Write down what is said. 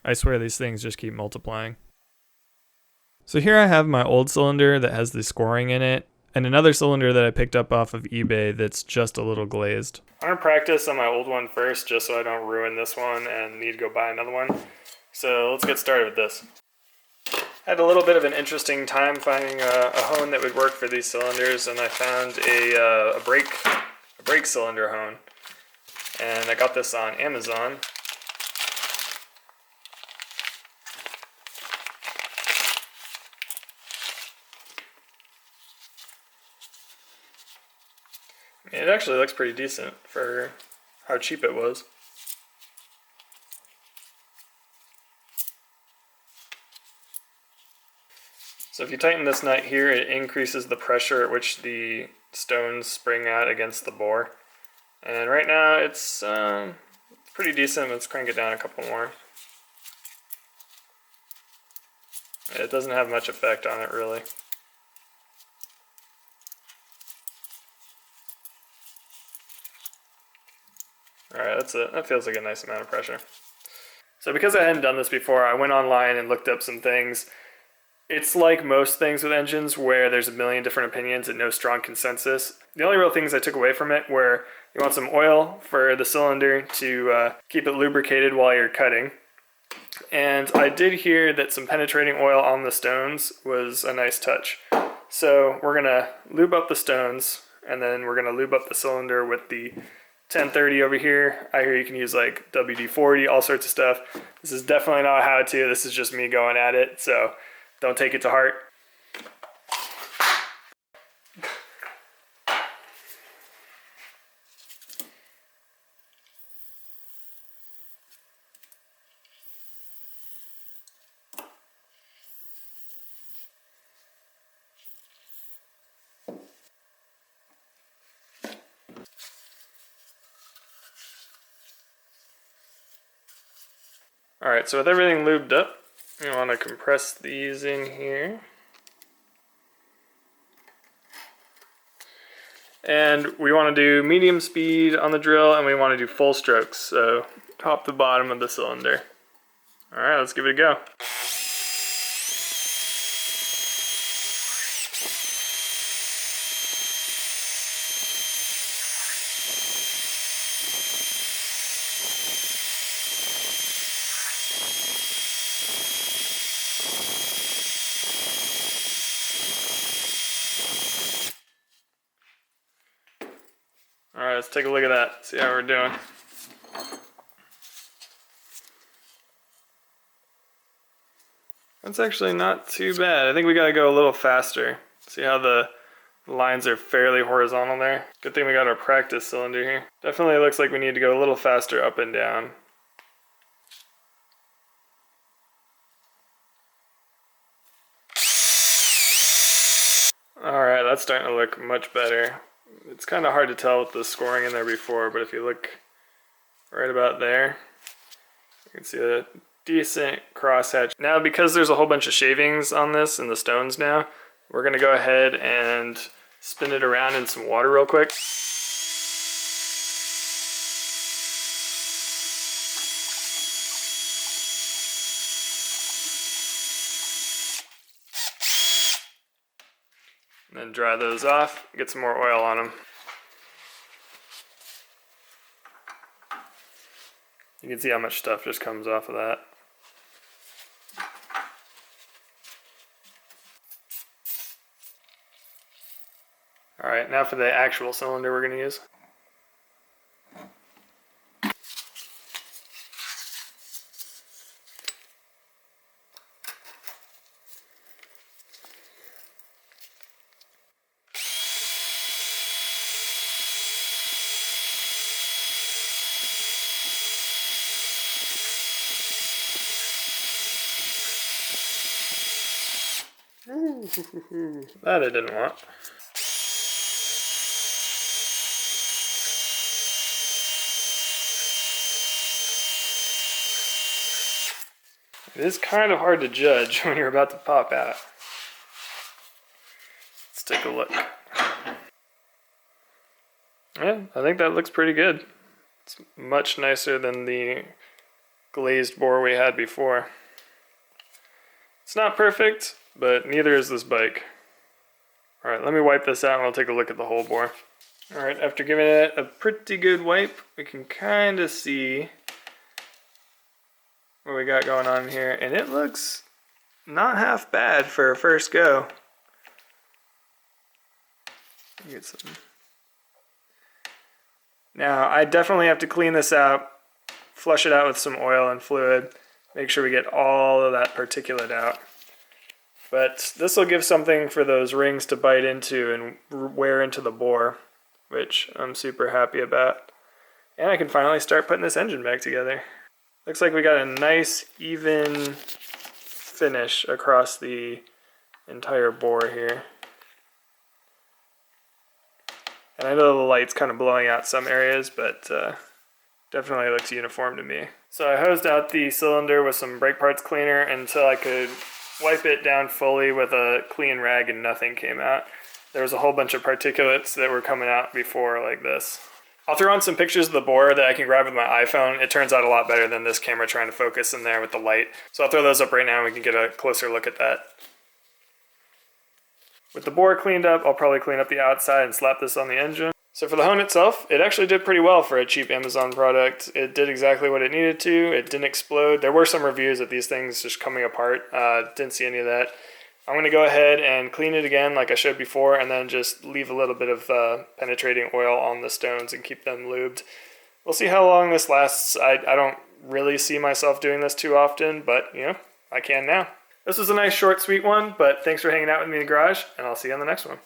I swear these things just keep multiplying. So here I have my old cylinder that has the scoring in it, and another cylinder that I picked up off of eBay that's just a little glazed. I'm gonna practice on my old one first just so I don't ruin this one and need to go buy another one. So let's get started with this. I had a little bit of an interesting time finding a hone that would work for these cylinders, and I found a brake cylinder hone. And I got this on Amazon. It actually looks pretty decent for how cheap it was. So if you tighten this nut here, it increases the pressure at which the stones spring out against the bore. And right now it's pretty decent. Let's crank it down a couple more. It doesn't have much effect on it really. Alright, that's it. That feels like a nice amount of pressure. So because I hadn't done this before, I went online and looked up some things. It's like most things with engines where there's a million different opinions and no strong consensus. The only real things I took away from it were you want some oil for the cylinder to keep it lubricated while you're cutting. And I did hear that some penetrating oil on the stones was a nice touch. So we're going to lube up the stones, and then we're going to lube up the cylinder with the 1030 over here. I hear you can use like WD-40, all sorts of stuff. This is definitely not a how-to, this is just me going at it, so don't take it to heart. Alright, so with everything lubed up, you want to compress these in here. And we want to do medium speed on the drill, and we want to do full strokes, so top to bottom of the cylinder. Alright, let's give it a go. Alright, let's take a look at that, see how we're doing. That's actually not too bad. I think we gotta go a little faster. See how the lines are fairly horizontal there? Good thing we got our practice cylinder here. Definitely looks like we need to go a little faster up and down. Alright, that's starting to look much better. It's kind of hard to tell with the scoring in there before, but if you look right about there, you can see a decent crosshatch. Now, because there's a whole bunch of shavings on this and the stones now, we're going to go ahead and spin it around in some water real quick. And then dry those off, get some more oil on them. You can see how much stuff just comes off of that. Alright, now for the actual cylinder we're going to use. That I didn't want. It is kind of hard to judge when you're about to pop out. Let's take a look. Yeah, I think that looks pretty good. It's much nicer than the glazed bore we had before. It's not perfect, but neither is this bike. Alright, let me wipe this out and we'll take a look at the whole bore. Alright, after giving it a pretty good wipe, we can kind of see what we got going on here, and it looks not half bad for a first go. Get some. Now, I definitely have to clean this out, flush it out with some oil and fluid, make sure we get all of that particulate out. But this will give something for those rings to bite into and wear into the bore, which I'm super happy about. And I can finally start putting this engine back together. Looks like we got a nice, even finish across the entire bore here. And I know the light's kind of blowing out some areas, but definitely looks uniform to me. So I hosed out the cylinder with some brake parts cleaner until I could wipe it down fully with a clean rag and nothing came out. There was a whole bunch of particulates that were coming out before like this. I'll throw on some pictures of the bore that I can grab with my iPhone. It turns out a lot better than this camera trying to focus in there with the light. So I'll throw those up right now and we can get a closer look at that. With the bore cleaned up, I'll probably clean up the outside and slap this on the engine. So for the hone itself, it actually did pretty well for a cheap Amazon product. It did exactly what it needed to. It didn't explode. There were some reviews of these things just coming apart. Didn't see any of that. I'm going to go ahead and clean it again like I showed before, and then just leave a little bit of penetrating oil on the stones and keep them lubed. We'll see how long this lasts. I don't really see myself doing this too often, but you know, I can now. This was a nice short sweet one, but thanks for hanging out with me in the garage, and I'll see you on the next one.